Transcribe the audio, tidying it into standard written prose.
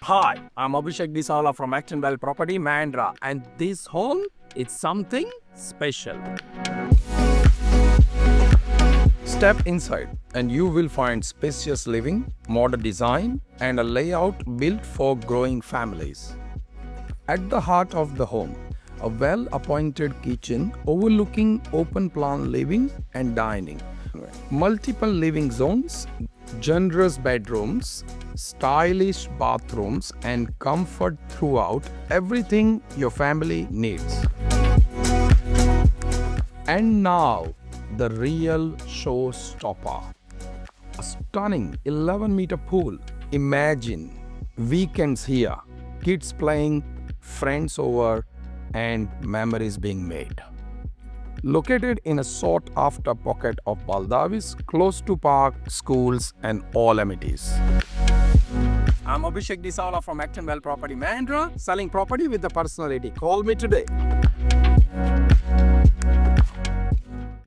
Hi, I'm Abhishek Disala from Acton Property, Mandurah, and this home is something special. Step inside and you will find spacious living, modern design, and a layout built for growing families. At the heart of the home, a well-appointed kitchen overlooking open-plan living and dining. Multiple living zones, generous bedrooms, stylish bathrooms, and comfort throughout, everything your family needs. And now, the real showstopper. A stunning 11-meter pool. Imagine weekends here, kids playing, friends over, and memories being made. Located in a sought-after pocket of Baldivis, close to park, schools, and all amenities. I'm Abhishek Disala from Acton Property, Mandurah, selling property with the personality. Call me today.